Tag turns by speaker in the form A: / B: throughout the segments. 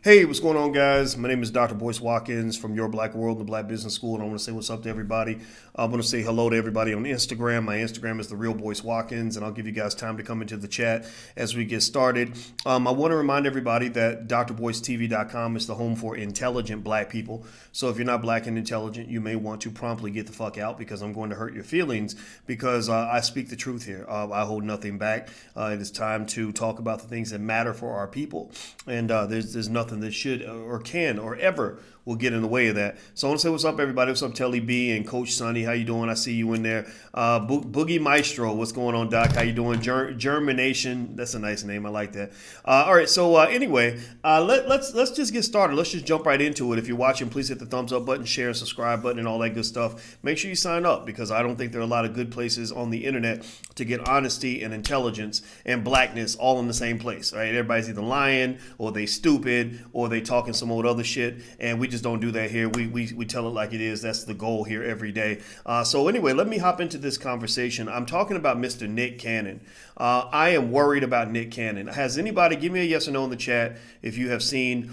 A: Hey, what's going on, guys? My name is Dr. Boyce Watkins from Your Black World and the Black Business School, and I want to say what's up to everybody. I want to say hello to everybody on Instagram. My Instagram is The Real Boyce Watkins, and I'll give you guys time to come into the chat as we get started. I want to remind everybody that drboycetv.com is the home for intelligent black people. So if you're not black and intelligent, you may want to promptly get the fuck out because I'm going to hurt your feelings because I speak the truth here. I hold nothing back. It is time to talk about the things that matter for our people, and there's nothing that should or can or ever will get in the way of that. So I want to say what's up, everybody. What's up, Telly B and Coach Sonny? How you doing? I see you in there. Boogie Maestro, what's going on, Doc? How you doing? Germination, that's a nice name. I like that. All right, so anyway, let's just get started. Let's just jump right into it. If you're watching, please hit the thumbs up button, share, and subscribe button, and all that good stuff. Make sure you sign up because I don't think there are a lot of good places on the internet to get honesty and intelligence and blackness all in the same place. Right? Everybody's either lying or they stupid or they talking some old other shit, and we just don't do that here. We tell it like it is. That's the goal here every day. So anyway, let me hop into this conversation. I'm talking about Mr. Nick Cannon. I am worried about Nick Cannon. Has anybody, give me a yes or no in the chat if you have seen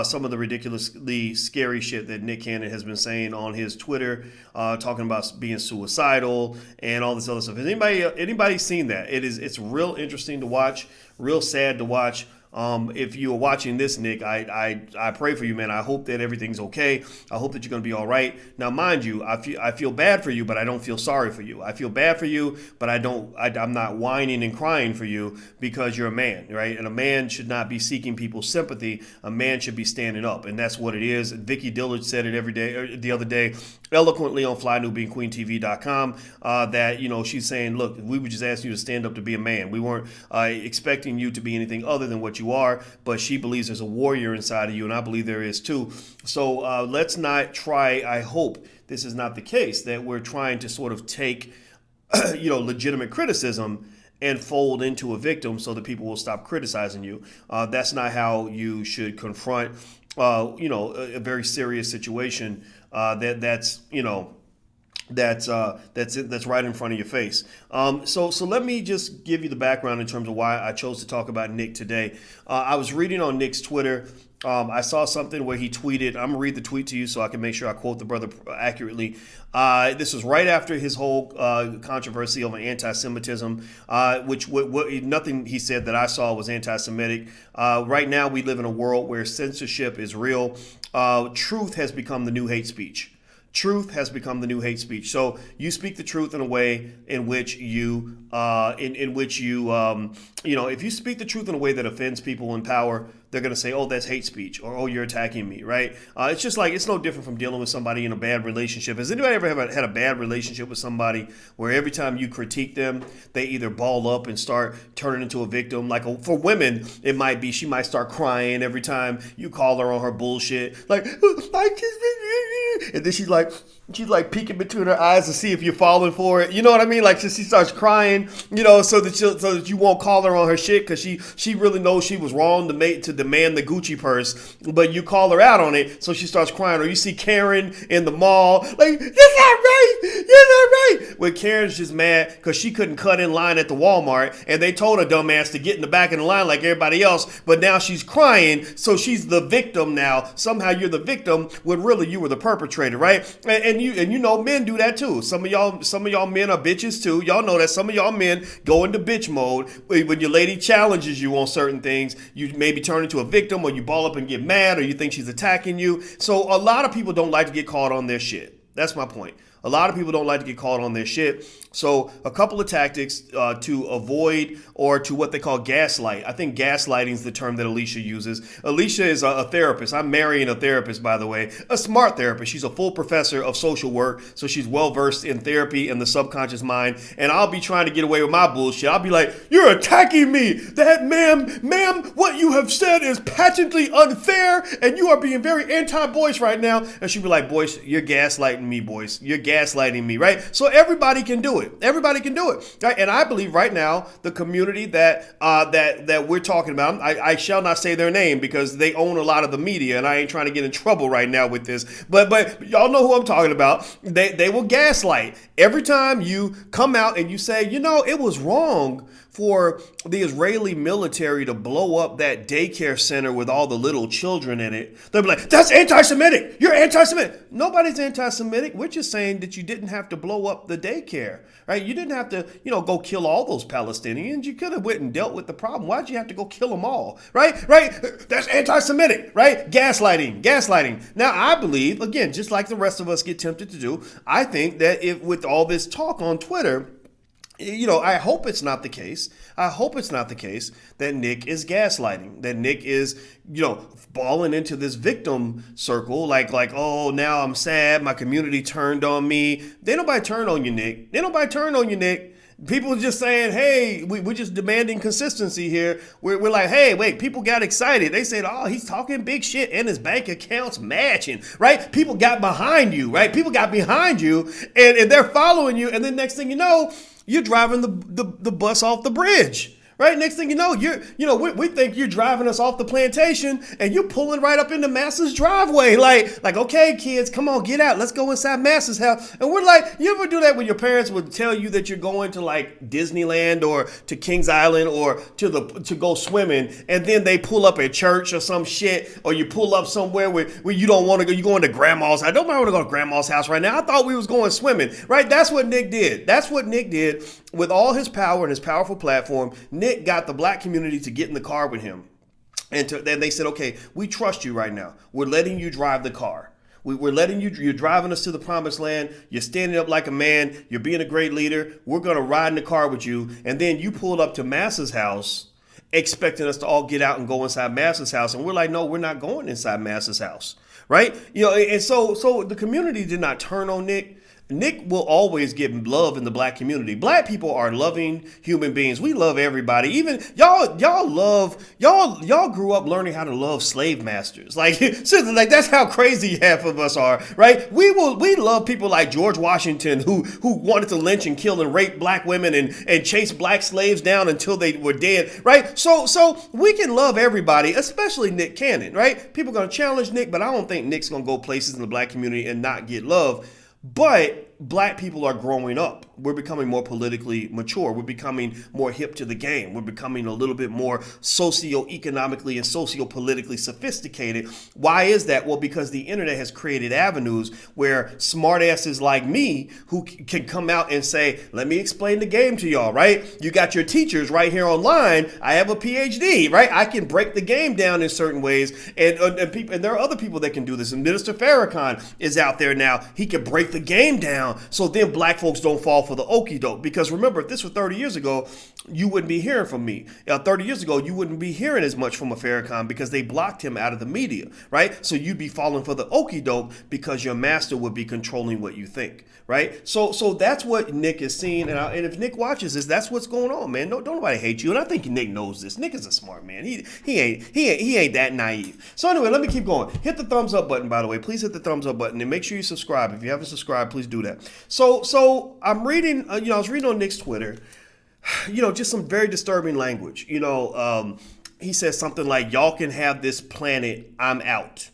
A: some of the ridiculously scary shit that Nick Cannon has been saying on his Twitter, talking about being suicidal and all this other stuff. Has anybody seen that? It's real interesting to watch, real sad to watch. If you are watching this, Nick, I pray for you, man. I hope that everything's okay. I hope that you're going to be all right. Now, mind you, I feel bad for you, but I don't feel sorry for you. I feel bad for you, but I'm not whining and crying for you because you're a man, right? And a man should not be seeking people's sympathy. A man should be standing up, and that's what it is. Vicky Dillard said it the other day, eloquently on FlyNewBeingQueenTV.com, that, she's saying, look, we were just asking you to stand up to be a man. We weren't expecting you to be anything other than what you are, but she believes there's a warrior inside of you, and I believe there is too. So let's not try, I hope this is not the case, that we're trying to sort of take legitimate criticism and fold into a victim so that people will stop criticizing you. That's not how you should confront a very serious situation that's right in front of your face. So let me just give you the background in terms of why I chose to talk about Nick today. I was reading on Nick's Twitter. I saw something where he tweeted. I'm gonna read the tweet to you so I can make sure I quote the brother accurately. This was right after his whole controversy over anti-Semitism, which nothing he said that I saw was anti-Semitic. Right now, we live in a world where censorship is real. Truth has become the new hate speech. Truth has become the new hate speech. So you speak the truth in a way in which you, if you speak the truth in a way that offends people in power, they're going to say, oh, that's hate speech, or, oh, you're attacking me, right? It's just like, it's no different from dealing with somebody in a bad relationship. Has anybody ever had a bad relationship with somebody where every time you critique them, they either ball up and start turning into a victim? Like for women, it might be, she might start crying every time you call her on her bullshit. Like, and then she's like peeking between her eyes to see if you're falling for it. You know what I mean? Like, so she starts crying, so that you won't call her on her shit because she really knows she was wrong to demand the Gucci purse, but you call her out on it, so she starts crying. Or you see Karen in the mall, like, that's not right, you're not right. Well, Karen's just mad because she couldn't cut in line at the Walmart, and they told her dumbass to get in the back of the line like everybody else, but now she's crying, so she's the victim now. Somehow you're the victim when really you were the perpetrator, right? And men do that too. Some of y'all men are bitches too. Y'all know that some of y'all men go into bitch mode when your lady challenges you on certain things. You maybe turn into a victim, or you ball up and get mad, or you think she's attacking you. So a lot of people don't like to get caught on their shit. That's my point. A lot of people don't like to get caught on their shit. So a couple of tactics to avoid, or to what they call gaslight. I think gaslighting is the term that Alicia uses. Alicia is a therapist. I'm marrying a therapist, by the way, a smart therapist. She's a full professor of social work, so she's well versed in therapy and the subconscious mind. And I'll be trying to get away with my bullshit. I'll be like, you're attacking me. That ma'am, what you have said is patently unfair, and you are being very anti-Boyce right now. And she'll be like, Boyce, you're gaslighting me, Boyce. You're gaslighting me, right? So everybody can do it. Everybody can do it, right? And I believe right now the community that we're talking about, I shall not say their name because they own a lot of the media, and I ain't trying to get in trouble right now with this. But y'all know who I'm talking about. They will gaslight every time you come out and you say, it was wrong for the Israeli military to blow up that daycare center with all the little children in it. They'll be like, that's anti-Semitic. You're anti-Semitic. Nobody's anti-Semitic. We're just saying that you didn't have to blow up the daycare, right? You didn't have to, go kill all those Palestinians. You could have went and dealt with the problem. Why'd you have to go kill them all, right? That's anti-Semitic, right? Gaslighting. Now, I believe, again, just like the rest of us get tempted to do, I think that if with all this talk on Twitter, I hope it's not the case. I hope it's not the case that Nick is gaslighting, that Nick is, falling into this victim circle, like, oh, now I'm sad. My community turned on me. They nobody turned on you, Nick. People are just saying, hey, we're just demanding consistency here. We're like, hey, wait, people got excited. They said, oh, he's talking big shit and his bank account's matching, right? People got behind you, right? People got behind you and they're following you. And then next thing you know, you're driving the bus off the bridge. Right. Next thing you know, we think you're driving us off the plantation and you're pulling right up into Massa's driveway. Like, OK, kids, come on, get out. Let's go inside Massa's house. And we're like, you ever do that when your parents would tell you that you're going to like Disneyland or to Kings Island or to go swimming, and then they pull up at church or some shit, or you pull up somewhere where you don't want to go. You're going to grandma's house. I don't want to go to grandma's house right now. I thought we was going swimming. Right. That's what Nick did. With all his power and his powerful platform. Nick got the black community to get in the car with him. And then they said, okay, we trust you right now. We're letting you drive the car. We're letting you're driving us to the promised land. You're standing up like a man. You're being a great leader. We're going to ride in the car with you. And then you pulled up to Massa's house expecting us to all get out and go inside Massa's house. And we're like, no, we're not going inside Massa's house. Right. And so the community did not turn on Nick. Nick will always get love in the black community. Black people are loving human beings. We love everybody. Even y'all grew up learning how to love slave masters. Like, seriously, like that's how crazy half of us are, right? We love people like George Washington who wanted to lynch and kill and rape black women and chase black slaves down until they were dead, right? So we can love everybody, especially Nick Cannon, right? People are going to challenge Nick, but I don't think Nick's going to go places in the black community and not get love. But black people are growing up. We're becoming more politically mature. We're becoming more hip to the game. We're becoming a little bit more socioeconomically and sociopolitically sophisticated. Why is that? Well, because the internet has created avenues where smartasses like me who can come out and say, let me explain the game to y'all, right? You got your teachers right here online. I have a PhD, right? I can break the game down in certain ways. And there are other people that can do this. And Minister Farrakhan is out there now. He can break the game down. So then black folks don't fall for the okie doke. Because remember, if this were 30 years ago, you wouldn't be hearing from me. 30 years ago, you wouldn't be hearing as much from a Farrakhan because they blocked him out of the media, right? So you'd be falling for the okie doke because your master would be controlling what you think, right? So that's what Nick is seeing. And if Nick watches this, that's what's going on, man. Don't nobody hate you. And I think Nick knows this. Nick is a smart man. He ain't that naive. So anyway, let me keep going. Hit the thumbs up button, by the way. Please hit the thumbs up button and make sure you subscribe. If you haven't subscribed, please do that. So I'm reading, I was reading on Nick's Twitter, just some very disturbing language. He says something like, y'all can have this planet, I'm out.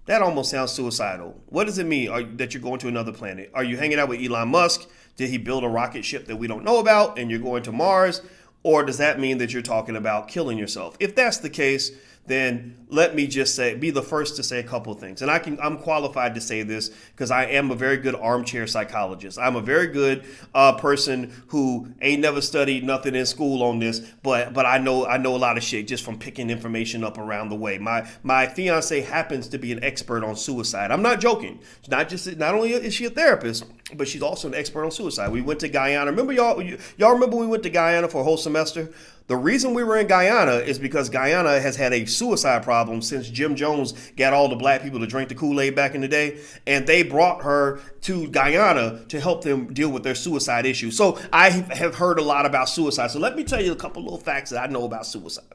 A: That almost sounds suicidal. What does it mean that you're going to another planet? Are you hanging out with Elon Musk? Did he build a rocket ship that we don't know about and you're going to Mars? Or does that mean that you're talking about killing yourself? If that's the case, then let me just be the first to say a couple of things. And I'm qualified to say this because I am a very good armchair psychologist. I'm a very good person who ain't never studied nothing in school on this, but I know a lot of shit just from picking information up around the way. My fiance happens to be an expert on suicide. I'm not joking. Not only is she a therapist, but she's also an expert on suicide. We went to Guyana. Remember y'all remember we went to Guyana for a whole semester? The reason we were in Guyana is because Guyana has had a suicide problem since Jim Jones got all the black people to drink the Kool-Aid back in the day. And they brought her to Guyana to help them deal with their suicide issue. So I have heard a lot about suicide. So let me tell you a couple little facts that I know about suicide.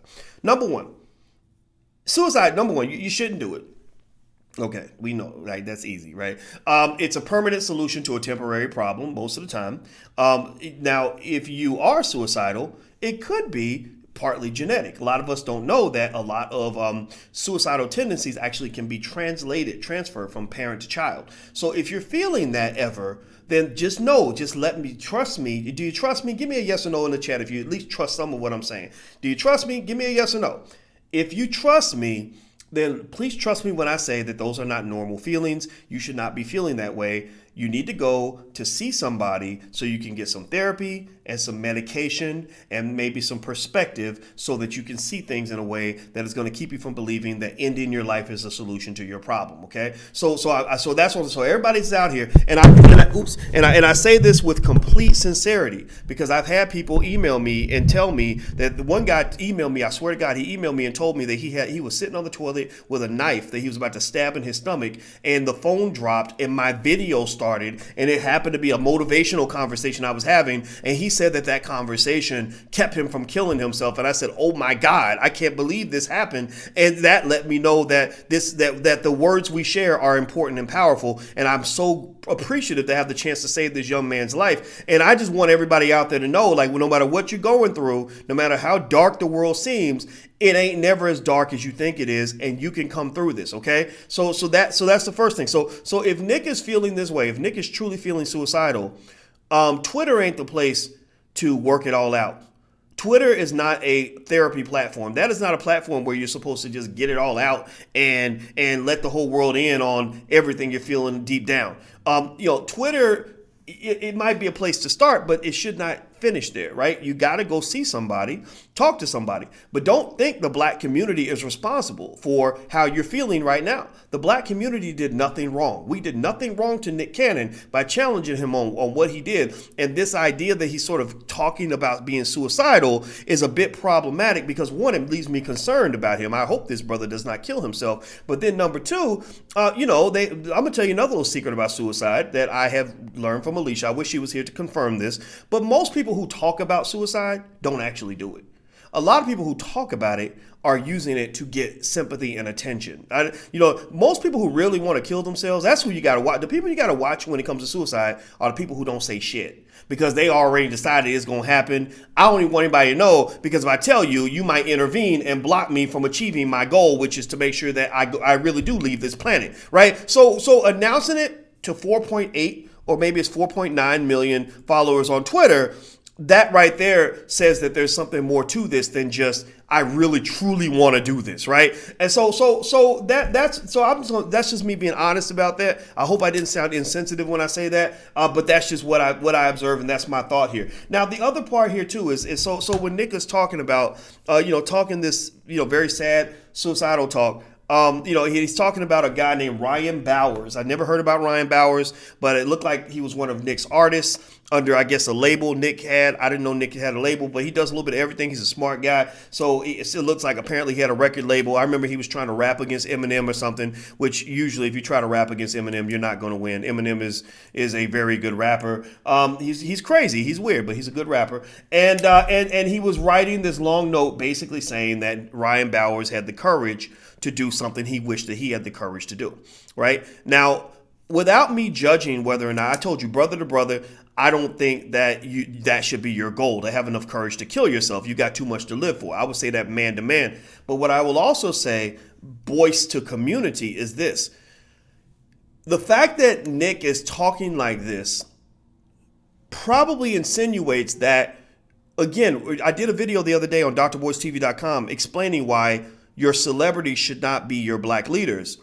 A: Number one, you shouldn't do it. Okay, we know, right? That's easy, right? It's a permanent solution to a temporary problem most of the time. Now, if you are suicidal, it could be partly genetic. A lot of us don't know that a lot of suicidal tendencies actually can be transferred from parent to child. So if you're feeling that ever, then just know, trust me. Do you trust me? Give me a yes or no in the chat if you at least trust some of what I'm saying. Do you trust me? Give me a yes or no. If you trust me, then please trust me when I say that those are not normal feelings. You should not be feeling that way. You need to go to see somebody so you can get some therapy and some medication and maybe some perspective so that you can see things in a way that is going to keep you from believing that ending your life is a solution to your problem. Okay, so that's what. So everybody's out here, and I say this with complete sincerity because I've had people email me and tell me that the one guy emailed me. I swear to God, he emailed me and told me that he was sitting on the toilet with a knife that he was about to stab in his stomach, and the phone dropped and my video started, and it happened to be a motivational conversation I was having, and he said that conversation kept him from killing himself. And I said, oh my God, I can't believe this happened. And that let me know that that the words we share are important and powerful, and I'm so appreciative to have the chance to save this young man's life. And I just want everybody out there to know, like, no matter what you're going through, no matter how dark the world seems, it ain't never as dark as you think it is, and you can come through this. Okay, so that's the first thing. So if Nick is feeling this way, if Nick is truly feeling suicidal, Twitter ain't the place to work it all out. Twitter is not a therapy platform. That is not a platform where you're supposed to just get it all out and let the whole world in on everything you're feeling deep down. Twitter, it might be a place to start, but it should not finish there, right? You got to go see somebody, talk to somebody, but don't think the black community is responsible for how you're feeling right now. The black community did nothing wrong. We did nothing wrong to Nick Cannon by challenging him on what he did. And this idea that he's sort of talking about being suicidal is a bit problematic because one, it leaves me concerned about him. I hope this brother does not kill himself. But then number two, I'm going to tell you another little secret about suicide that I have learned from Alicia. I wish she was here to confirm this, but most people who talk about suicide don't actually do it. A lot of people who talk about it are using it to get sympathy and attention. Most people who really want to kill themselves, that's who you got to watch. The people you got to watch when it comes to suicide are the people who don't say shit because they already decided it's going to happen. I don't even want anybody to know because if I tell you, you might intervene and block me from achieving my goal, which is to make sure that I really do leave this planet, right? So announcing it to 4.8 or maybe it's 4.9 million followers on Twitter, that right there says that there's something more to this than just I really truly want to do this, right? And that's just me being honest about that. I hope I didn't sound insensitive when I say that, but that's just what I observe, and that's my thought here. Now the other part here too is so when Nick is talking about talking this very sad suicidal talk. He's talking about a guy named Ryan Bowers. I never heard about Ryan Bowers, but it looked like he was one of Nick's artists under, I guess, a label Nick had. I didn't know Nick had a label, but he does a little bit of everything. He's a smart guy. So it still looks like apparently he had a record label. I remember he was trying to rap against Eminem or something, which usually if you try to rap against Eminem, you're not going to win. Eminem is a very good rapper. He's crazy. He's weird, but he's a good rapper. And he was writing this long note basically saying that Ryan Bowers had the courage to do something he wished that he had the courage to do, right? Now, without me judging whether or not, I told you, brother to brother, I don't think that that should be your goal, to have enough courage to kill yourself. You got too much to live for. I would say that man to man. But what I will also say, voice to community, is this. The fact that Nick is talking like this probably insinuates that, again, I did a video the other day on drboycetv.com explaining why your celebrities should not be your black leaders.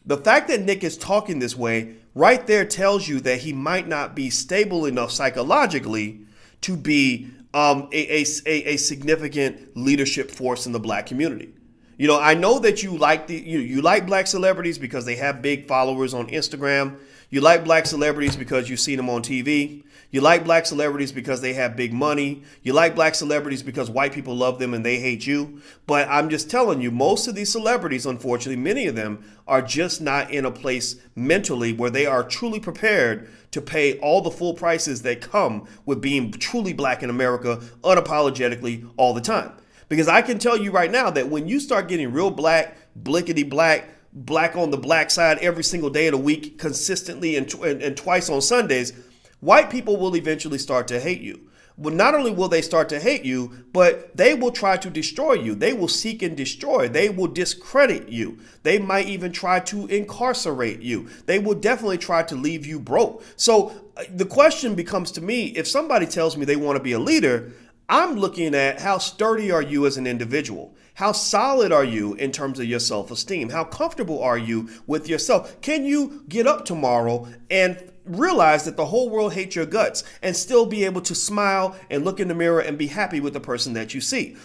A: The fact that Nick is talking this way right there tells you that he might not be stable enough psychologically to be a significant leadership force in the black community. I know that you like you like black celebrities because they have big followers on Instagram. You like black celebrities because you've seen them on TV. You like black celebrities because they have big money. You like black celebrities because white people love them and they hate you. But I'm just telling you, most of these celebrities, unfortunately, many of them are just not in a place mentally where they are truly prepared to pay all the full prices that come with being truly black in America unapologetically all the time. Because I can tell you right now that when you start getting real black, blickety black on the black side every single day of the week consistently and twice on Sundays, white people will eventually start to hate you. well, not only will they start to hate you, but they will try to destroy you. They will seek and destroy. They will discredit you. They might even try to incarcerate you. They will definitely try to leave you broke. So the question becomes to me, if somebody tells me they want to be a leader, I'm looking at how sturdy are you as an individual? How solid are you in terms of your self-esteem? How comfortable are you with yourself? Can you get up tomorrow and realize that the whole world hates your guts and still be able to smile and look in the mirror and be happy with the person that you see?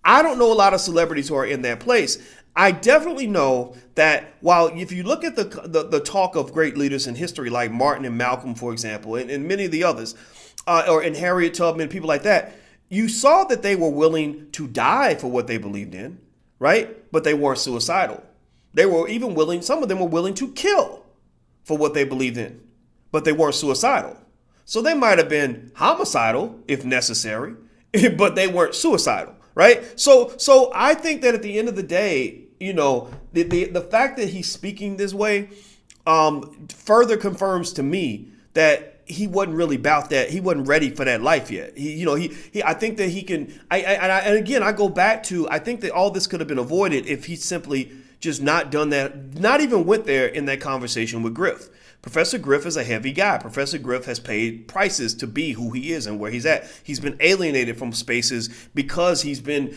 A: I don't know a lot of celebrities who are in that place. I definitely know that while if you look at the talk of great leaders in history, like Martin and Malcolm, for example, and many of the others, and Harriet Tubman, people like that, you saw that they were willing to die for what they believed in, right? But they weren't suicidal. They were even willing, some of them were willing to kill for what they believed in, but they weren't suicidal. So they might have been homicidal if necessary, but they weren't suicidal, right? So I think that at the end of the day, you know, the fact that he's speaking this way further confirms to me that he wasn't really about that. He wasn't ready for that life yet. I think that he can. And again, I go back to, I think that all this could have been avoided if he simply just not done that, not even went there in that conversation with Griff. Professor Griff is a heavy guy. Professor Griff has paid prices to be who he is and where he's at. He's been alienated from spaces because he's been,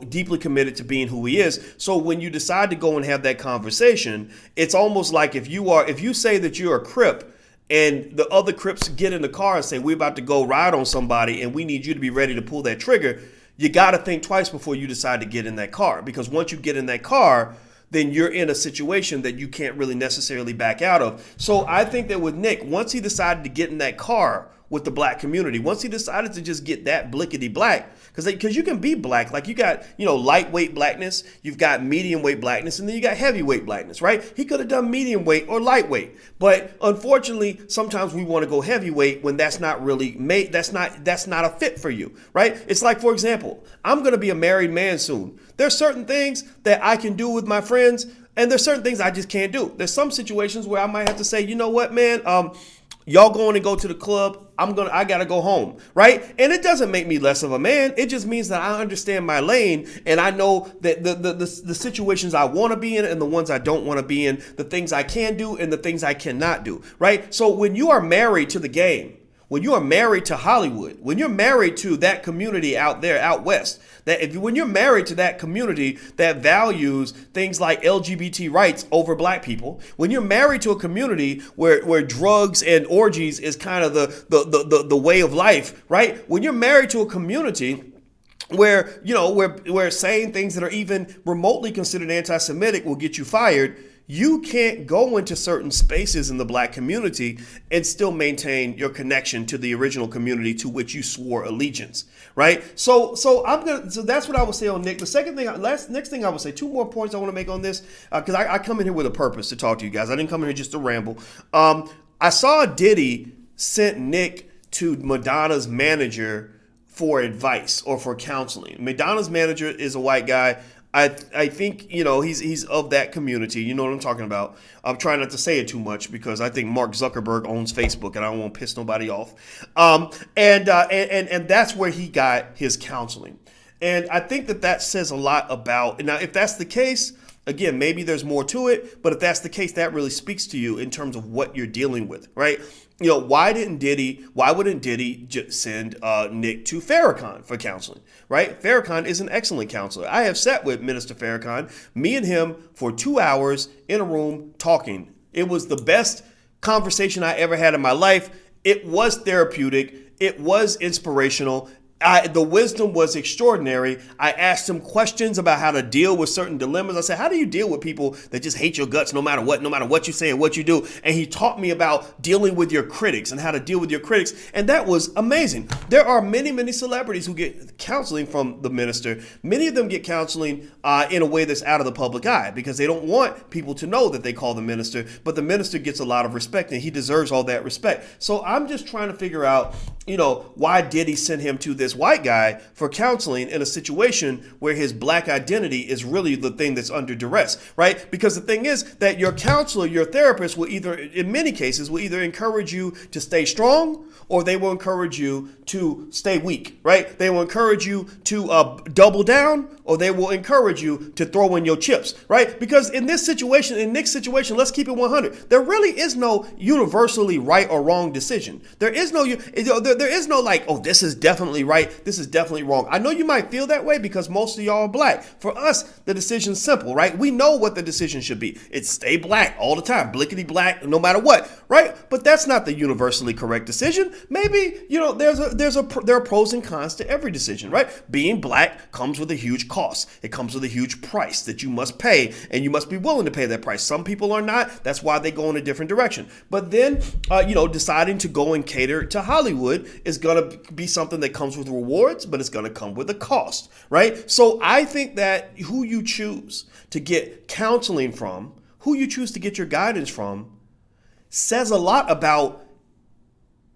A: deeply committed to being who he is. So when you decide to go and have that conversation, it's almost like if you say that you're a Crip, and the other Crips get in the car and say, we're about to go ride on somebody and we need you to be ready to pull that trigger, you got to think twice before you decide to get in that car. Because once you get in that car, then you're in a situation that you can't really necessarily back out of. So I think that with Nick, once he decided to get in that car with the black community, once he decided to just get that blickety black, because you can be black, like you got, lightweight blackness, you've got medium weight blackness, and then you got heavyweight blackness, right? He could have done medium weight or lightweight, but unfortunately, sometimes we want to go heavyweight when that's not really made, that's not a fit for you, right? It's like, for example, I'm going to be a married man soon. There's certain things that I can do with my friends, and there's certain things I just can't do. There's some situations where I might have to say, you know what, man, y'all going to go to the club. I got to go home, right? And it doesn't make me less of a man. It just means that I understand my lane and I know that the situations I want to be in and the ones I don't want to be in, the things I can do and the things I cannot do, right? So when you are married to the game, when you are married to Hollywood, when you're married to that community out there, out west, when you're married to that community that values things like LGBT rights over black people, when you're married to a community where drugs and orgies is kind of the way of life, right? When you're married to a community where saying things that are even remotely considered anti-Semitic will get you fired, you can't go into certain spaces in the black community and still maintain your connection to the original community to which you swore allegiance, right? So that's what I would say on Nick. The next thing I would say, two more points I want to make on this, because I come in here with a purpose to talk to you guys. I didn't come in here just to ramble. I saw Diddy sent Nick to Madonna's manager for advice or for counseling. Madonna's manager is a white guy. I think, he's of that community. You know what I'm talking about. I'm trying not to say it too much because I think Mark Zuckerberg owns Facebook and I don't want to piss nobody off. And that's where he got his counseling. And I think that says a lot about, now if that's the case, again, maybe there's more to it, but if that's the case, that really speaks to you in terms of what you're dealing with, right? Why wouldn't Diddy just send Nick to Farrakhan for counseling, right? Farrakhan is an excellent counselor. I have sat with Minister Farrakhan, me and him for 2 hours in a room talking. It was the best conversation I ever had in my life. It was therapeutic. It was inspirational. The wisdom was extraordinary. I asked him questions about how to deal with certain dilemmas. I said, how do you deal with people that just hate your guts no matter what you say and what you do? And he taught me about dealing with your critics and how to deal with your critics. And that was amazing. There are many, many celebrities who get counseling from the minister. Many of them get counseling in a way that's out of the public eye because they don't want people to know that they call the minister. But the minister gets a lot of respect and he deserves all that respect. So I'm just trying to figure out, why did he send him to this this white guy for counseling in a situation where his black identity is really the thing that's under duress, right? Because the thing is that your counselor, your therapist will either, in many cases, will either encourage you to stay strong or they will encourage you to stay weak, right? They will encourage you to double down or they will encourage you to throw in your chips, right? Because in this situation, in Nick's situation, let's keep it 100. There really is no universally right or wrong decision. There is no like, oh, this is definitely right. This is definitely wrong. I know you might feel that way because most of y'all are black. For us, the decision's simple, right? We know what the decision should be. It's stay black all the time, blickety black, no matter what, right? But that's not the universally correct decision. Maybe, there are pros and cons to every decision, right? Being black comes with a huge cost. It comes with a huge price that you must pay, and you must be willing to pay that price. Some people are not. That's why they go in a different direction. But then, deciding to go and cater to Hollywood is going to be something that comes with rewards, but it's going to come with a cost, right? So I think that who you choose to get counseling from, who you choose to get your guidance from, says a lot about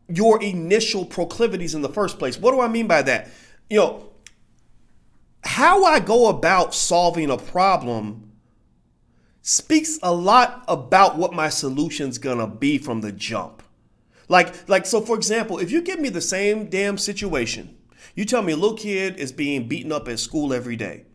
A: your initial proclivities in the first place. What do I mean by that? How I go about solving a problem speaks a lot about what my solution's gonna be from the jump. So for example, if you give me the same damn situation, you tell me a little kid is being beaten up at school every day,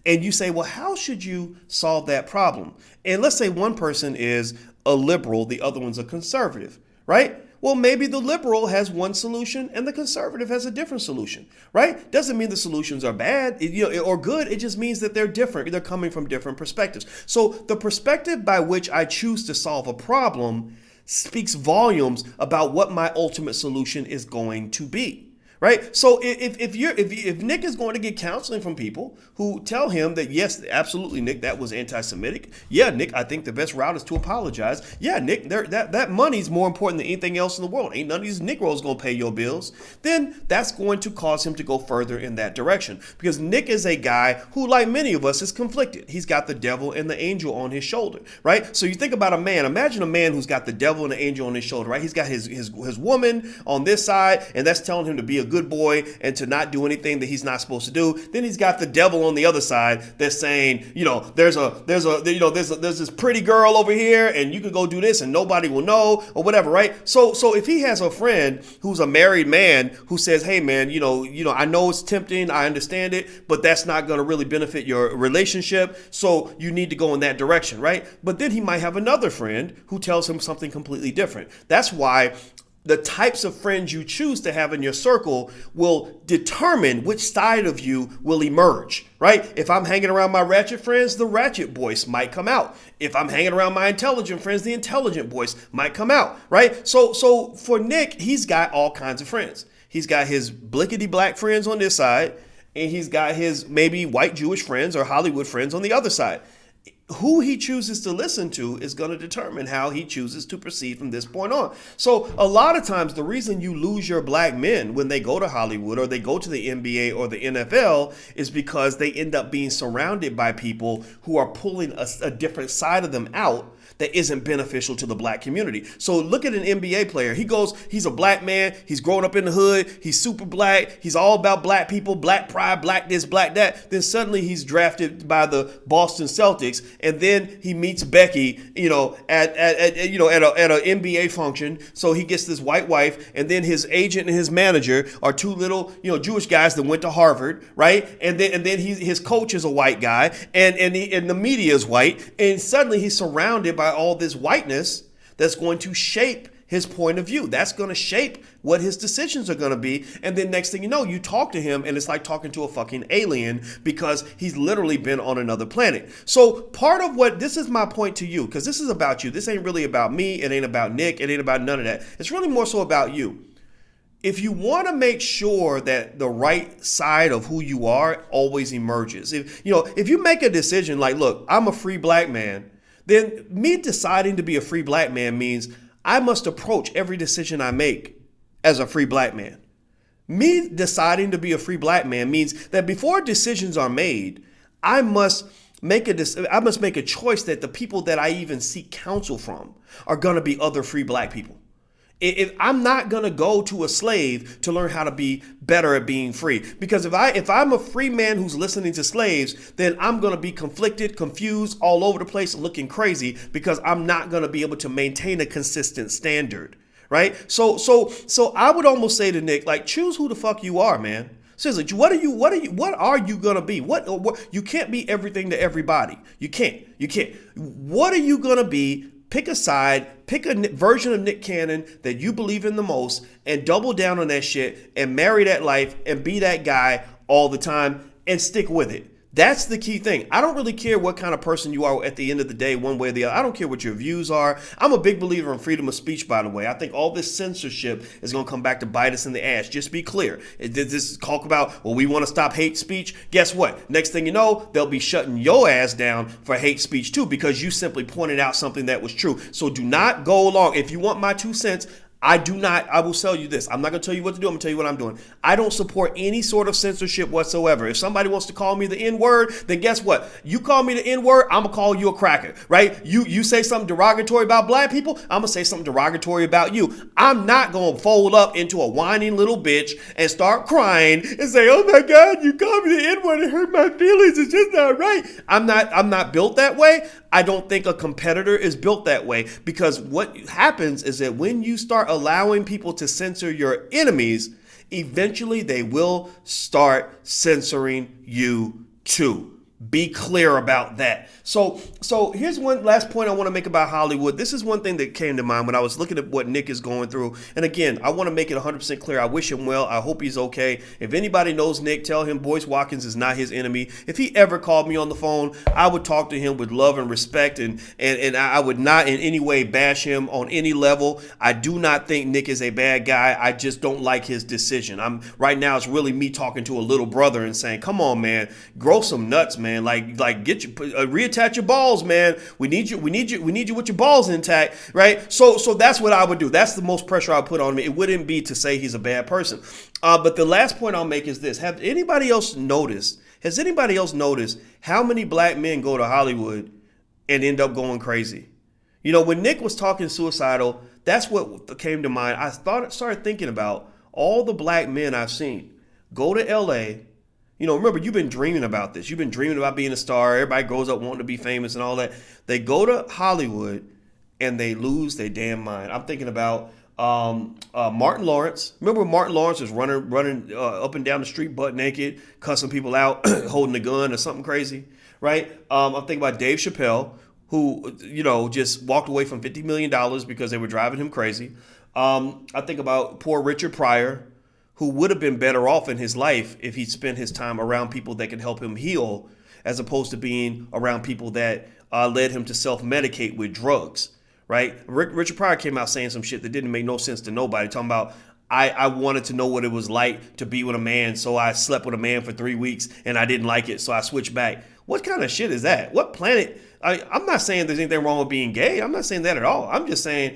A: and you say, well, how should you solve that problem? And let's say one person is a liberal, the other one's a conservative, right? Well, maybe the liberal has one solution and the conservative has a different solution, right? Doesn't mean the solutions are bad, or good. It just means that they're different. They're coming from different perspectives. So the perspective by which I choose to solve a problem speaks volumes about what my ultimate solution is going to be. Right. So if Nick is going to get counseling from people who tell him that, yes, absolutely, Nick, that was anti-Semitic. Yeah, Nick, I think the best route is to apologize. Yeah, Nick, that money's more important than anything else in the world. Ain't none of these Negroes going to pay your bills. Then that's going to cause him to go further in that direction, because Nick is a guy who, like many of us, is conflicted. He's got the devil and the angel on his shoulder. Right. So you think about a man. Imagine a man who's got the devil and the angel on his shoulder. Right. He's got his woman on this side, and that's telling him to be a good boy and to not do anything that he's not supposed to do. Then he's got the devil on the other side that's saying, there's this pretty girl over here and you can go do this and nobody will know, or whatever, right? So if he has a friend who's a married man who says, hey man, I know it's tempting, I understand it, but that's not going to really benefit your relationship, so you need to go in that direction, right? But then he might have another friend who tells him something completely different. That's why the types of friends you choose to have in your circle will determine which side of you will emerge, right? If I'm hanging around my ratchet friends, the ratchet voice might come out. If I'm hanging around my intelligent friends, the intelligent voice might come out, right? So for Nick, he's got all kinds of friends. He's got his blickety black friends on this side, and he's got his maybe white Jewish friends or Hollywood friends on the other side. Who he chooses to listen to is going to determine how he chooses to proceed from this point on. So a lot of times the reason you lose your black men when they go to Hollywood or they go to the NBA or the NFL is because they end up being surrounded by people who are pulling a different side of them out that isn't beneficial to the black community. So look at an NBA player. He's a black man. He's growing up in the hood. He's super black. He's all about black people, black pride, black this, black that. Then suddenly he's drafted by the Boston Celtics. And then he meets Becky, at an NBA function. So he gets this white wife, and then his agent and his manager are two little, Jewish guys that went to Harvard, right? And then his coach is a white guy, and the media is white. And suddenly he's surrounded by all this whiteness that's going to shape his point of view. That's going to shape what his decisions are going to be. And then next thing you know, you talk to him and it's like talking to a fucking alien because he's literally been on another planet. So part of this is my point to you, because this is about you. This ain't really about me. It ain't about Nick. It ain't about none of that. It's really more so about you. If you want to make sure that the right side of who you are always emerges, if you make a decision like, look, I'm a free black man, then me deciding to be a free black man means I must approach every decision I make as a free black man. Me deciding to be a free black man means that before decisions are made, I must make a choice that the people that I even seek counsel from are going to be other free black people. If I'm not going to go to a slave to learn how to be better at being free, because if I'm a free man who's listening to slaves, then I'm going to be conflicted, confused, all over the place, looking crazy, because I'm not going to be able to maintain a consistent standard. Right. So I would almost say to Nick, like, choose who the fuck you are, man. Seriously, what are you gonna be? What you can't be everything to everybody. You can't. What are you gonna be? Pick a side, pick a version of Nick Cannon that you believe in the most, and double down on that shit and marry that life and be that guy all the time and stick with it. That's the key thing. I don't really care what kind of person you are at the end of the day, one way or the other. I don't care what your views are. I'm a big believer in freedom of speech, by the way. I think all this censorship is going to come back to bite us in the ass. Just be clear. This talk about, well, we want to stop hate speech. Guess what? Next thing you know, they'll be shutting your ass down for hate speech too, because you simply pointed out something that was true. So do not go along. If you want my 2 cents, I will tell you this. I'm not going to tell you what to do. I'm going to tell you what I'm doing. I don't support any sort of censorship whatsoever. If somebody wants to call me the N-word, then guess what? You call me the N-word, I'm going to call you a cracker, right? You say something derogatory about black people, I'm going to say something derogatory about you. I'm not going to fold up into a whining little bitch and start crying and say, oh my God, you called me the N-word, it hurt my feelings, it's just not right. I'm not built that way. I don't think a competitor is built that way, because what happens is that when you start allowing people to censor your enemies, eventually they will start censoring you too. Be clear about that. So here's one last point I want to make about Hollywood. This is one thing that came to mind when I was looking at what Nick is going through. And again, I want to make it 100% clear. I wish him well. I hope he's okay. If anybody knows Nick, tell him Boyce Watkins is not his enemy. If he ever called me on the phone, I would talk to him with love and respect, and I would not in any way bash him on any level. I do not think Nick is a bad guy. I just don't like his decision. Right now it's really me talking to a little brother and saying, come on, man, grow some nuts, man. Like get you reattach your balls, man. We need you with your balls intact, right? So that's what I would do. That's the most pressure I put on me. It wouldn't be to say he's a bad person. But the last point I'll make is this: Has anybody else noticed how many black men go to Hollywood and end up going crazy? You know, when Nick was talking suicidal, that's what came to mind. I started thinking about all the black men I've seen go to LA. You know, remember, you've been dreaming about this. You've been dreaming about being a star. Everybody grows up wanting to be famous and all that. They go to Hollywood and they lose their damn mind. I'm thinking about Martin Lawrence. Remember when Martin Lawrence was running up and down the street butt naked, cussing people out, holding a gun or something crazy, right? I'm thinking about Dave Chappelle, who, you know, just walked away from $50 million because they were driving him crazy. I think about poor Richard Pryor, who would have been better off in his life if he'd spent his time around people that could help him heal, as opposed to being around people that led him to self-medicate with drugs, right? Richard Pryor came out saying some shit that didn't make no sense to nobody, talking about, I wanted to know what it was like to be with a man, so I slept with a man for 3 weeks and I didn't like it, so I switched back. What kind of shit is that? What planet? I'm not saying there's anything wrong with being gay. I'm not saying that at all. I'm just saying,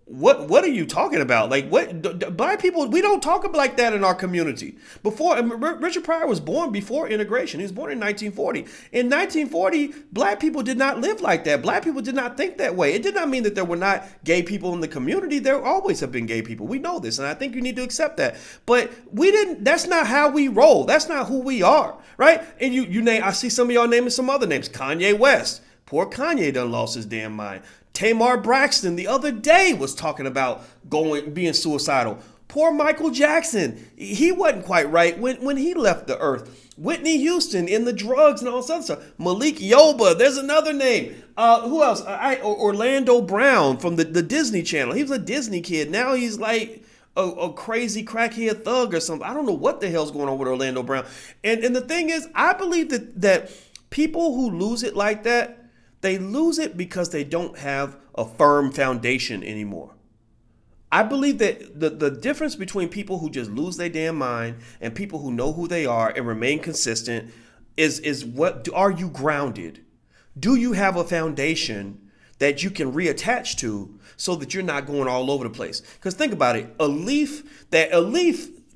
A: what are you talking about? Like, what black people, we don't talk like that in our community. Richard Pryor was born before integration. He was born in 1940. In 1940, black people did not live like that. Black people did not think that way. It did not mean that there were not gay people in the community. There always have been gay people. We know this, and I think you need to accept that. But that's not how we roll. That's not who we are, right? And you name, I see some of y'all naming some other names. Kanye West. Poor Kanye done lost his damn mind. Tamar Braxton the other day was talking about being suicidal. Poor Michael Jackson. He wasn't quite right when he left the earth. Whitney Houston in the drugs and all that stuff. Malik Yoba. There's another name. Who else? Orlando Brown from the Disney Channel. He was a Disney kid. Now he's like a crazy crackhead thug or something. I don't know what the hell's going on with Orlando Brown. And the thing is, I believe that people who lose it like that, they lose it because they don't have a firm foundation anymore. I believe that the difference between people who just lose their damn mind and people who know who they are and remain consistent is are you grounded? Do you have a foundation that you can reattach to so that you're not going all over the place? Because think about it, a leaf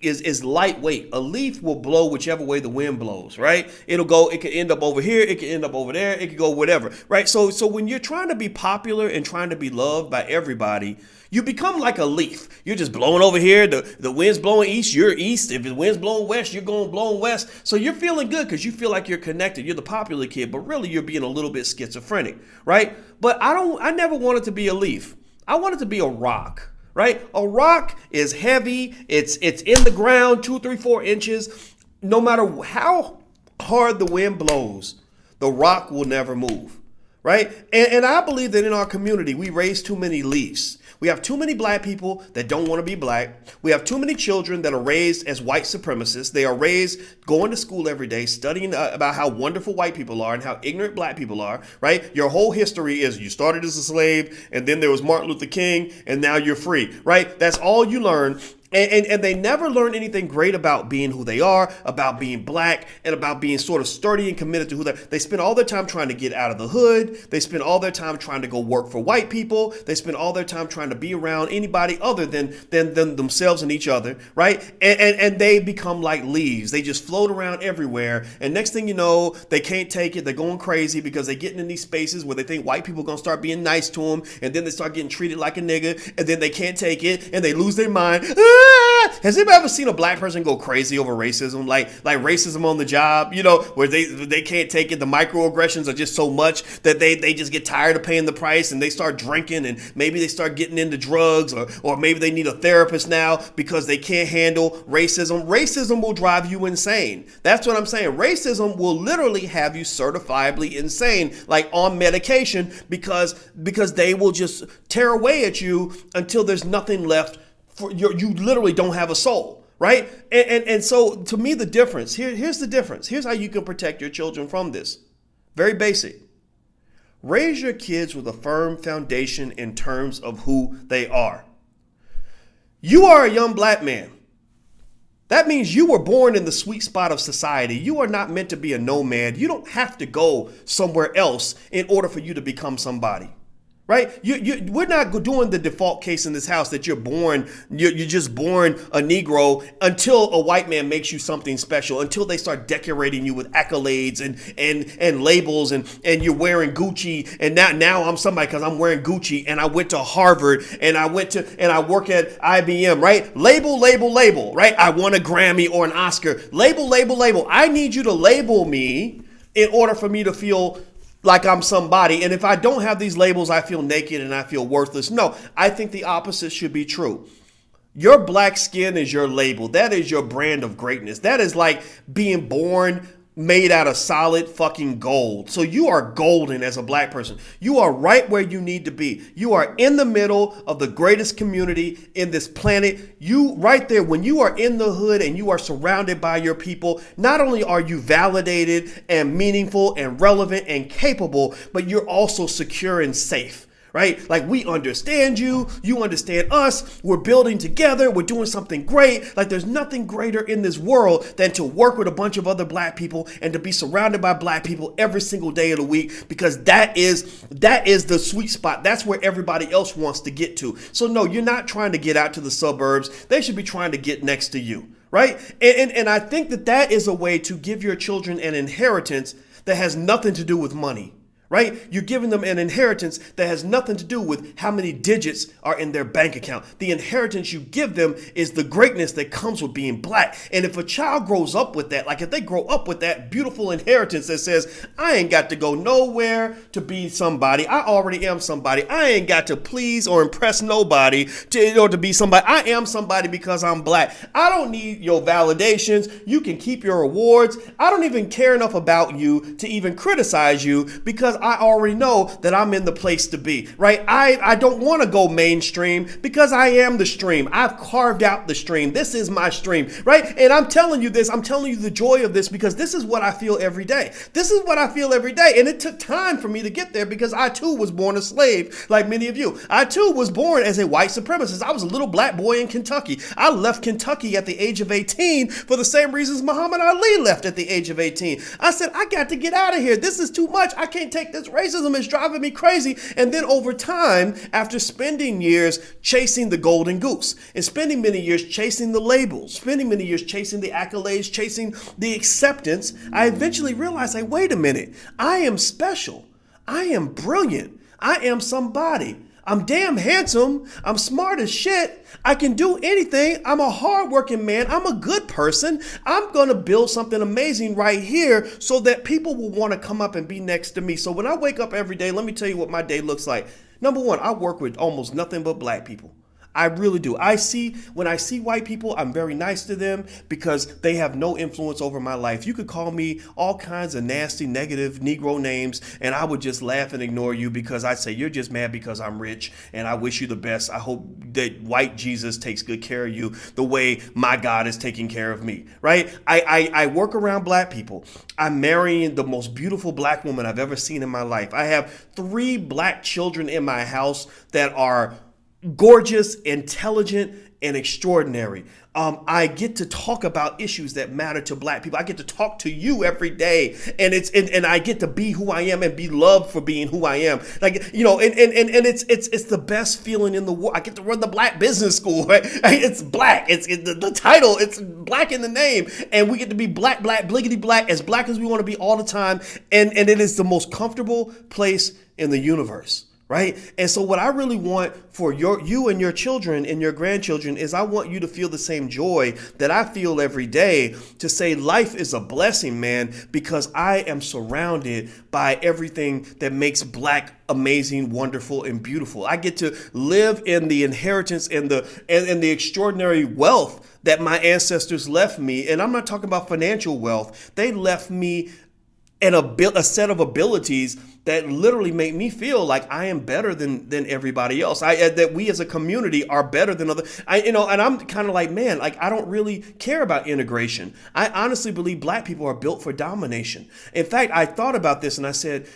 A: is lightweight. A leaf will blow whichever way the wind blows, right? It could end up over here, it could end up over there, it could go whatever, right? So when you're trying to be popular and trying to be loved by everybody, you become like a leaf. You're just blowing over here. The wind's blowing east, you're east. If the wind's blowing west, you're going blowing west. So you're feeling good because you feel like you're connected. You're the popular kid, but really you're being a little bit schizophrenic, right? But I never wanted to be a leaf. I wanted to be a rock. Right? A rock is heavy. It's in the ground, 2, 3, 4 inches. No matter how hard the wind blows, the rock will never move. Right? And I believe that in our community, we raise too many leaves. We have too many black people that don't want to be black. We have too many children that are raised as white supremacists. They are raised going to school every day, studying about how wonderful white people are and how ignorant black people are, right? Your whole history is you started as a slave and then there was Martin Luther King and now you're free, right? That's all you learn. And they never learn anything great about being who they are, about being black, and about being sort of sturdy and committed to who they are. They spend all their time trying to get out of the hood. They spend all their time trying to go work for white people. They spend all their time trying to be around anybody other than themselves and each other, right? And they become like leaves. They just float around everywhere. And next thing you know, they can't take it. They're going crazy because they're getting in these spaces where they think white people are going to start being nice to them. And then they start getting treated like a nigga. And then they can't take it. And they lose their mind. Has anybody ever seen a black person go crazy over racism? Like racism on the job, where they can't take it. The microaggressions are just so much that they just get tired of paying the price and they start drinking and maybe they start getting into drugs or maybe they need a therapist now because they can't handle racism. Racism will drive you insane. That's what I'm saying. Racism will literally have you certifiably insane, like on medication, because they will just tear away at you until there's nothing left. You literally don't have a soul, right? And so to me, the difference, here's the difference. Here's how you can protect your children from this. Very basic. Raise your kids with a firm foundation in terms of who they are. You are a young black man. That means you were born in the sweet spot of society. You are not meant to be a nomad. You don't have to go somewhere else in order for you to become somebody. Right? We're not doing the default case in this house that you're just born a Negro until a white man makes you something special, until they start decorating you with accolades and labels and you're wearing Gucci. And now I'm somebody because I'm wearing Gucci and I went to Harvard and I work at IBM, right? Label, right? I won a Grammy or an Oscar. Label. I need you to label me in order for me to feel like I'm somebody. And if I don't have these labels, I feel naked and I feel worthless. No, I think the opposite should be true. Your black skin is your label. That is your brand of greatness. That is like being born made out of solid fucking gold. So you are golden as a black person. You are right where you need to be. You are in the middle of the greatest community in this planet. You right there, when you are in the hood and you are surrounded by your people, not only are you validated and meaningful and relevant and capable, but you're also secure and safe. Right? Like we understand you, you understand us, we're building together, we're doing something great. Like there's nothing greater in this world than to work with a bunch of other black people and to be surrounded by black people every single day of the week, because that is the sweet spot. That's where everybody else wants to get to. So no, you're not trying to get out to the suburbs. They should be trying to get next to you. Right? And I think that is a way to give your children an inheritance that has nothing to do with money. Right? You're giving them an inheritance that has nothing to do with how many digits are in their bank account. The inheritance you give them is the greatness that comes with being black. And if a child grows up with that, like if they grow up with that beautiful inheritance that says, I ain't got to go nowhere to be somebody. I already am somebody. I ain't got to please or impress nobody to be somebody. I am somebody because I'm black. I don't need your validations. You can keep your awards. I don't even care enough about you to even criticize you because I already know that I'm in the place to be, right? I don't want to go mainstream because I am the stream. I've carved out the stream. This is my stream, right? And I'm telling you this, I'm telling you the joy of this because this is what I feel every day. This is what I feel every day. And it took time for me to get there because I too was born a slave like many of you. I too was born as a white supremacist. I was a little black boy in Kentucky. I left Kentucky at the age of 18 for the same reasons Muhammad Ali left at the age of 18. I said, I got to get out of here. This is too much. I can't take take this racism. It's driving me crazy. And then over time, after spending years chasing the golden goose and spending many years chasing the labels, spending many years chasing the accolades, chasing the acceptance, I eventually realized, like, wait a minute, I am special. I am brilliant. I am somebody. I'm damn handsome. I'm smart as shit. I can do anything. I'm a hardworking man. I'm a good person. I'm going to build something amazing right here so that people will want to come up and be next to me. So when I wake up every day, let me tell you what my day looks like. Number one, I work with almost nothing but black people. I really do. When I see white people, I'm very nice to them because they have no influence over my life. You could call me all kinds of nasty, negative Negro names, and I would just laugh and ignore you because I'd say, you're just mad because I'm rich, and I wish you the best. I hope that white Jesus takes good care of you the way my God is taking care of me, right? I work around black people. I'm marrying the most beautiful black woman I've ever seen in my life. I have 3 black children in my house that are gorgeous, intelligent, and extraordinary. I get to talk about issues that matter to black people. I get to talk to you every day, and I get to be who I am and be loved for being who I am. Like, you know, and it's the best feeling in the world. I get to run the black business school, right? It's black. The title. It's black in the name, and we get to be black, bliggity black as we want to be all the time. And it is the most comfortable place in the universe. Right. And so what I really want for you and your children and your grandchildren is I want you to feel the same joy that I feel every day, to say life is a blessing, man, because I am surrounded by everything that makes black amazing, wonderful, and beautiful. I get to live in the inheritance and the extraordinary wealth that my ancestors left me. And I'm not talking about financial wealth. They left me a set of abilities that literally make me feel like I am better than everybody else. That we as a community are better than and I'm kind of like, man, like, I don't really care about integration. I honestly believe black people are built for domination. In fact, I thought about this and I said,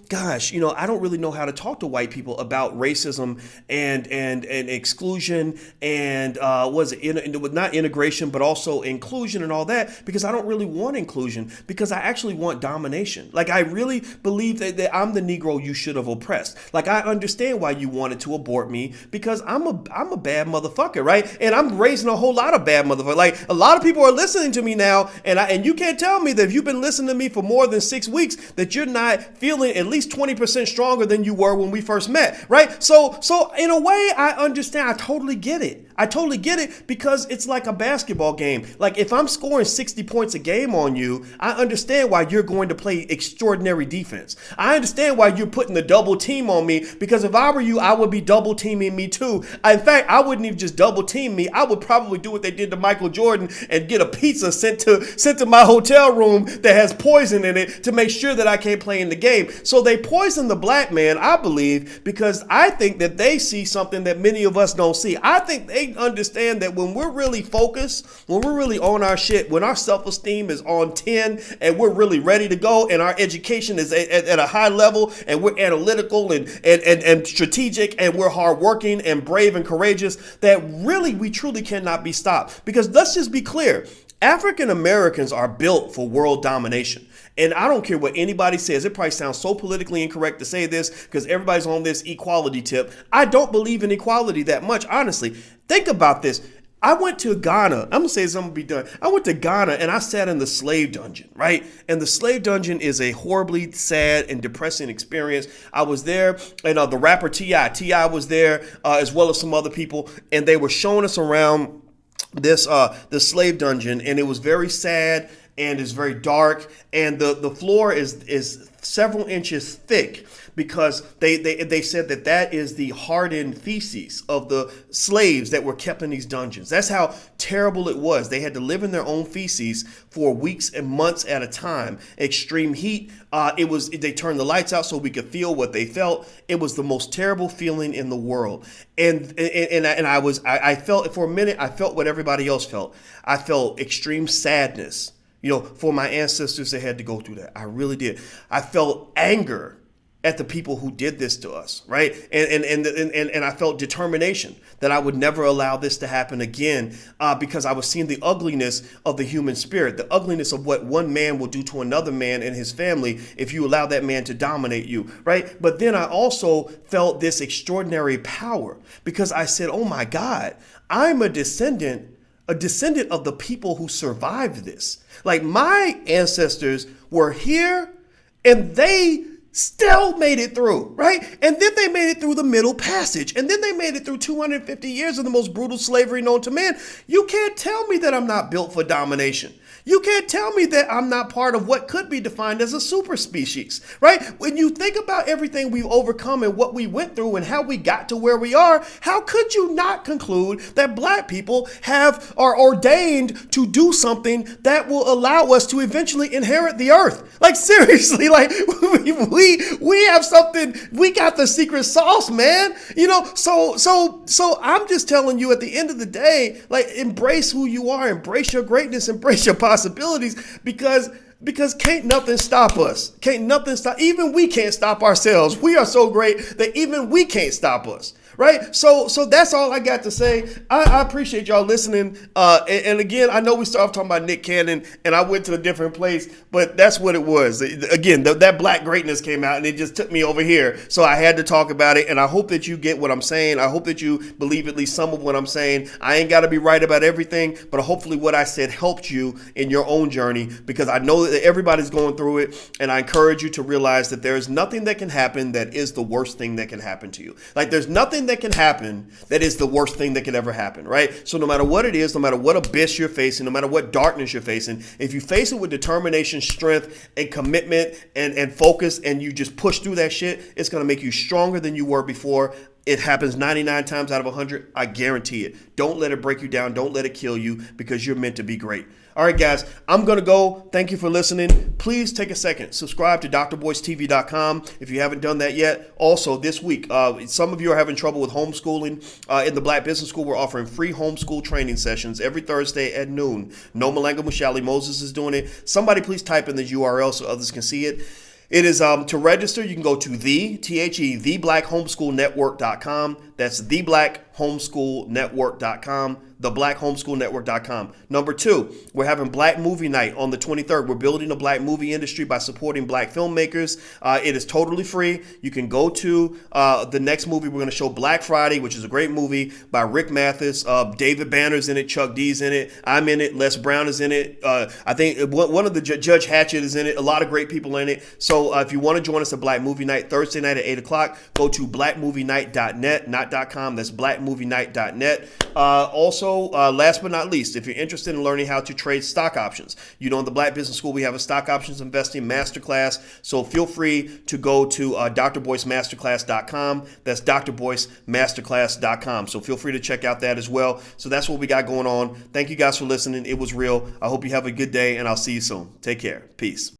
A: gosh, I don't really know how to talk to white people about racism and exclusion and not integration, but also inclusion and all that, because I don't really want inclusion, because I actually want domination. Like, I really believe that I'm the Negro you should have oppressed. Like, I understand why you wanted to abort me, because I'm a bad motherfucker, right? And I'm raising a whole lot of bad motherfuckers. Like, a lot of people are listening to me now, and you can't tell me that if you've been listening to me for more than 6 weeks that you're not feeling at least 20% stronger than you were when we first met, right? So in a way, I understand. I totally get it. I totally get it, because it's like a basketball game. Like, if I'm scoring 60 points a game on you, I understand why you're going to play extraordinary defense. I understand why you're putting the double team on me, because if I were you, I would be double teaming me too. In fact, I wouldn't even just double team me. I would probably do what they did to Michael Jordan and get a pizza sent to my hotel room that has poison in it to make sure that I can't play in the game. So they poison the black man, I believe, because I think that they see something that many of us don't see. I think they understand that when we're really focused, when we're really on our shit, when our self-esteem is on 10 and we're really ready to go, and our education is at a high level, and we're analytical and strategic, and we're hardworking and brave and courageous, that really we truly cannot be stopped. Because let's just be clear, African Americans are built for world domination. And I don't care what anybody says. It probably sounds so politically incorrect to say this because everybody's on this equality tip. I don't believe in equality that much, honestly. Think about this. I went to Ghana. I'm going to say this, I'm going to be done. I went to Ghana and I sat in the slave dungeon, right? And the slave dungeon is a horribly sad and depressing experience. I was there, and the rapper T.I. was there, as well as some other people. And they were showing us around this the slave dungeon, and it was very sad. And it's very dark, and the floor is several inches thick, because they said that is the hardened feces of the slaves that were kept in these dungeons. That's how terrible it was. They had to live in their own feces for weeks and months at a time. Extreme heat. They turned the lights out so we could feel what they felt. It was the most terrible feeling in the world. And I felt for a minute. I felt what everybody else felt. I felt extreme sadness. For my ancestors that had to go through that. I really did. I felt anger at the people who did this to us, right? And I felt determination that I would never allow this to happen again, because I was seeing the ugliness of the human spirit, the ugliness of what one man will do to another man and his family if you allow that man to dominate you, right? But then I also felt this extraordinary power because I said, oh my God, I'm a descendant of the people who survived this. Like, my ancestors were here and they still made it through, right? And then they made it through the Middle Passage. And then they made it through 250 years of the most brutal slavery known to man. You can't tell me that I'm not built for domination. You can't tell me that I'm not part of what could be defined as a super species, right? When you think about everything we've overcome and what we went through and how we got to where we are, how could you not conclude that black people are ordained to do something that will allow us to eventually inherit the earth? Like, seriously, like we have something, we got the secret sauce, man. You know, so I'm just telling you, at the end of the day, like, embrace who you are, embrace your greatness, embrace your possibilities, because can't nothing stop us. Can't nothing stop. Even we can't stop ourselves. We are so great that even we can't stop us. Right. So that's all I got to say. I appreciate y'all listening. And again, I know we started off talking about Nick Cannon and I went to a different place, but that's what it was. Again, that black greatness came out and it just took me over here. So I had to talk about it. And I hope that you get what I'm saying. I hope that you believe at least some of what I'm saying. I ain't got to be right about everything, but hopefully what I said helped you in your own journey, because I know that everybody's going through it. And I encourage you to realize that there is nothing that can happen that is the worst thing that can happen to you. Like, there's nothing that can happen that is the worst thing that could ever happen, right? So no matter what it is, no matter what abyss you're facing, no matter what darkness you're facing, if you face it with determination, strength, and commitment and focus, and you just push through that shit, it's going to make you stronger than you were before. It happens 99 times out of 100. I guarantee it. Don't let it break you down. Don't let it kill you, because you're meant to be great. All right, guys, I'm going to go. Thank you for listening. Please take a second. Subscribe to drboycetv.com if you haven't done that yet. Also, this week, some of you are having trouble with homeschooling. In the Black Business School, we're offering free homeschool training sessions every Thursday at noon. No Malanga Mushali Moses is doing it. Somebody please type in the URL so others can see it. It is to register. You can go to theblackHomeschoolNetwork.com. That's theblackHomeschoolNetwork.com. theblackHomeschoolNetwork.com. Number 2, we're having Black Movie Night on the 23rd. We're building a black movie industry by supporting black filmmakers. It is totally free. You can go to the next movie. We're going to show Black Friday, which is a great movie by Rick Mathis. David Banner's in it. Chuck D's in it. I'm in it. Les Brown is in it. I think one of the Judge Hatchett is in it. A lot of great people in it. So if you want to join us at Black Movie Night Thursday night at 8 o'clock, go to blackmovienight.net, not .com. That's blackmovienight.net. Also, last but not least, if you're interested in learning how to trade stock options, you know, in the Black Business School, we have a stock options investing masterclass. So feel free to go to drboycemasterclass.com. That's drboycemasterclass.com. So feel free to check out that as well. So that's what we got going on. Thank you guys for listening. It was real. I hope you have a good day, and I'll see you soon. Take care. Peace.